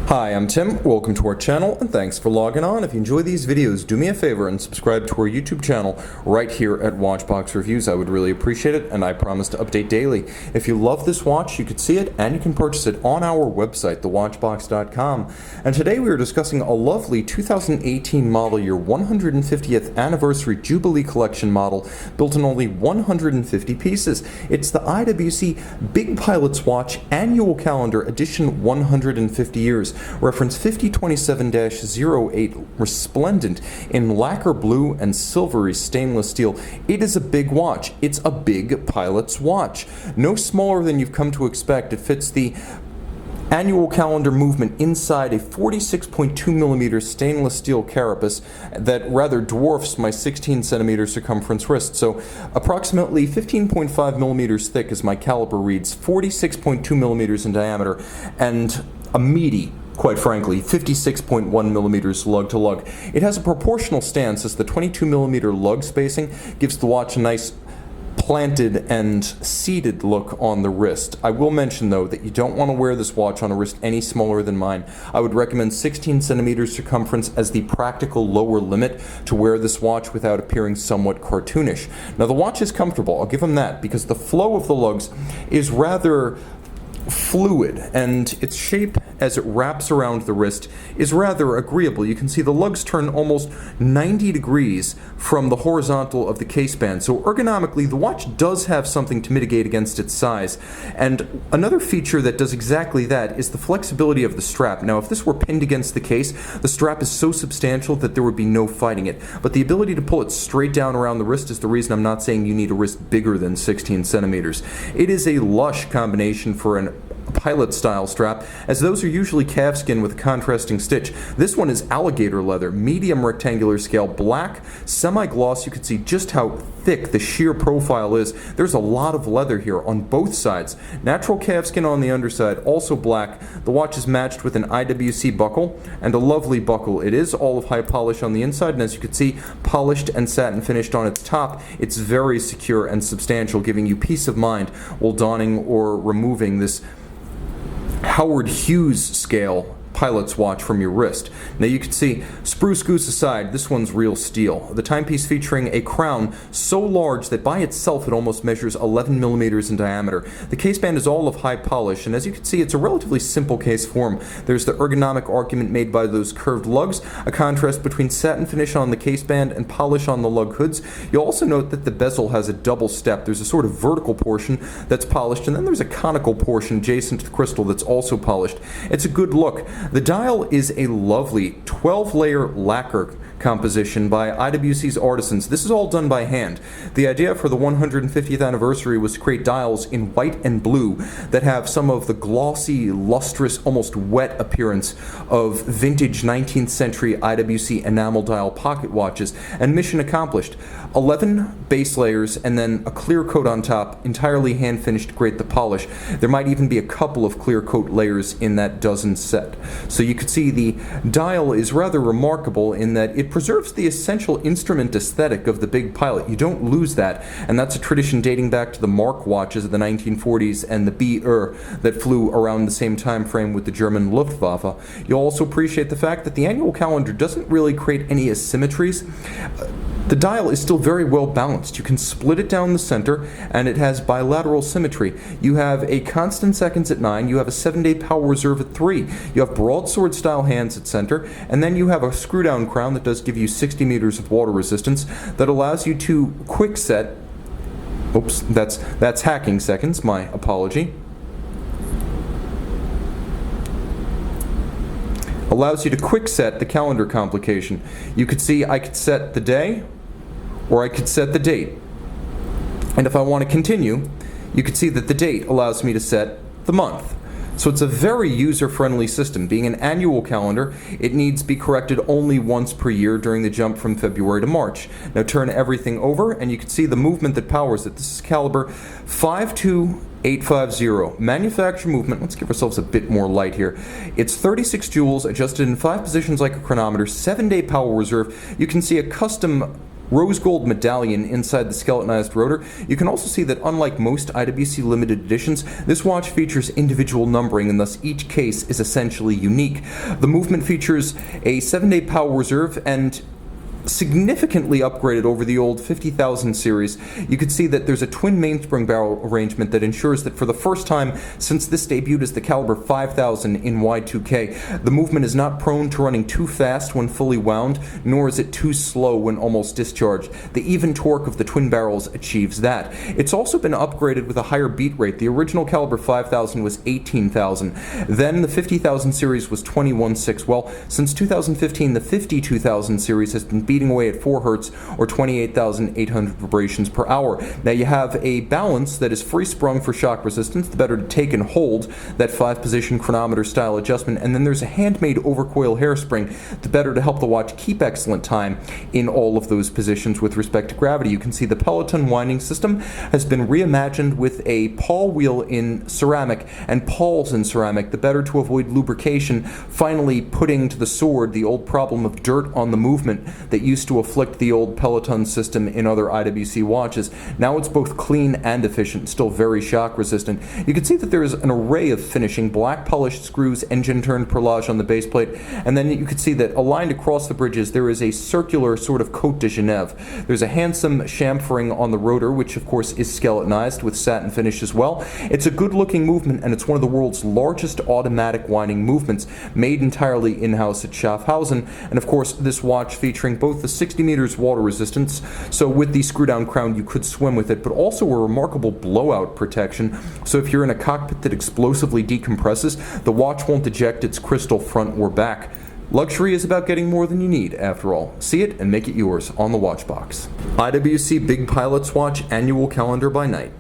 Hi, I'm Tim. Welcome to our channel, and thanks for logging on. If you enjoy these videos, do me a favor and subscribe to our YouTube channel right here at Watchbox Reviews. I would really appreciate it, and I promise to update daily. If you love this watch, you can see it, and you can purchase it on our website, thewatchbox.com. And today we are discussing a lovely 2018 model year 150th anniversary Jubilee Collection model built in only 150 pieces. It's the IWC Big Pilots Watch Annual Calendar Edition 150 Years. Reference 5027-08, resplendent in lacquer blue and silvery stainless steel. It is a big watch. It's a big pilot's watch. No smaller than you've come to expect. It fits the annual calendar movement inside a 46.2mm stainless steel carapace that rather dwarfs my 16cm circumference wrist. So approximately 15.5mm thick as my caliper reads, 46.2mm in diameter, and a meaty, quite frankly, 56.1mm lug-to-lug. It has a proportional stance as the 22mm lug spacing gives the watch a nice planted and seated look on the wrist. I will mention though that you don't want to wear this watch on a wrist any smaller than mine. I would recommend 16cm circumference as the practical lower limit to wear this watch without appearing somewhat cartoonish. Now the watch is comfortable, I'll give them that, because the flow of the lugs is rather fluid, and its shape as it wraps around the wrist is rather agreeable. You can see the lugs turn almost 90 degrees from the horizontal of the case band, so ergonomically the watch does have something to mitigate against its size. And another feature that does exactly that is the flexibility of the strap. Now if this were pinned against the case, the strap is so substantial that there would be no fighting it, but the ability to pull it straight down around the wrist is the reason I'm not saying you need a wrist bigger than 16cm. It is a lush combination for an pilot style strap, as those are usually calfskin with a contrasting stitch. This one is alligator leather, medium rectangular scale, black, semi-gloss. You can see just how thick the sheer profile is. There's a lot of leather here on both sides. Natural calfskin on the underside, also black. The watch is matched with an IWC buckle, and a lovely buckle. It is all of high polish on the inside, and as you can see, polished and satin finished on its top. It's very secure and substantial, giving you peace of mind while donning or removing this Howard Hughes scale pilot's watch from your wrist. Now you can see, spruce goose aside, this one's real steel. The timepiece featuring a crown so large that by itself it almost measures 11mm in diameter. The case band is all of high polish, and as you can see, it's a relatively simple case form. There's the ergonomic argument made by those curved lugs, a contrast between satin finish on the case band and polish on the lug hoods. You'll also note that the bezel has a double step. There's a sort of vertical portion that's polished, and then there's a conical portion adjacent to the crystal that's also polished. It's a good look. The dial is a lovely 12-layer lacquer composition by IWC's artisans. This is all done by hand. The idea for the 150th anniversary was to create dials in white and blue that have some of the glossy, lustrous, almost wet appearance of vintage 19th century IWC enamel dial pocket watches, and mission accomplished. 11 base layers and then a clear coat on top, entirely hand finished to create the polish. There might even be a couple of clear coat layers in that dozen set. So you can see the dial is rather remarkable in that it preserves the essential instrument aesthetic of the Big Pilot. You don't lose that, and that's a tradition dating back to the Mark watches of the 1940s and the BR that flew around the same time frame with the German Luftwaffe. You'll also appreciate the fact that the annual calendar doesn't really create any asymmetries. The dial is still very well balanced. You can split it down the center, and it has bilateral symmetry. You have a constant seconds at 9, you have a 7-day power reserve at 3, you have broadsword style hands at center, and then you have a screw down crown that does give you 60 meters of water resistance that allows you to quick set, oops, that's hacking seconds, my apology. Allows you to quick set the calendar complication. You could see I could set the day, or I could set the date. And if I want to continue, you could see that the date allows me to set the month. So it's a very user-friendly system. Being an annual calendar, it needs to be corrected only once per year during the jump from February to March. Now turn everything over, and you can see the movement that powers it. This is caliber 52850. Manufacture movement, let's give ourselves a bit more light here. It's 36 joules, adjusted in 5 positions like a chronometer, 7-day power reserve. You can see a custom rose gold medallion inside the skeletonized rotor. You can also see that unlike most IWC limited editions, this watch features individual numbering, and thus each case is essentially unique. The movement features a 7-day power reserve and significantly upgraded over the old 50,000 series. You can see that there's a twin mainspring barrel arrangement that ensures that for the first time since this debuted as the caliber 5000 in Y2K, the movement is not prone to running too fast when fully wound, nor is it too slow when almost discharged. The even torque of the twin barrels achieves that. It's also been upgraded with a higher beat rate. The original caliber 5000 was 18,000. Then the 50,000 series was 21.6. Well, since 2015, the 52,000 series has been beating away at 4 Hz or 28,800 vibrations per hour. Now you have a balance that is free sprung for shock resistance, the better to take and hold, that 5-position chronometer style adjustment, and then there's a handmade overcoil hairspring, the better to help the watch keep excellent time in all of those positions with respect to gravity. You can see the Peloton winding system has been reimagined with a pawl wheel in ceramic and pawls in ceramic, the better to avoid lubrication, finally putting to the sword the old problem of dirt on the movement that used to afflict the old Peloton system in other IWC watches. Now it's both clean and efficient, still very shock resistant. You can see that there is an array of finishing, black polished screws, engine turned perlage on the base plate, and then you can see that aligned across the bridges there is a circular sort of Côte de Genève. There's a handsome chamfering on the rotor, which of course is skeletonized with satin finish as well. It's a good looking movement, and it's one of the world's largest automatic winding movements, made entirely in-house at Schaffhausen, and of course this watch featuring both the 60 meters water resistance, so with the screw down crown you could swim with it, but also a remarkable blowout protection, so if you're in a cockpit that explosively decompresses, the watch won't eject its crystal front or back. Luxury is about getting more than you need, after all. See it and make it yours on the Watchbox. IWC Big Pilots Watch Annual Calendar by Night.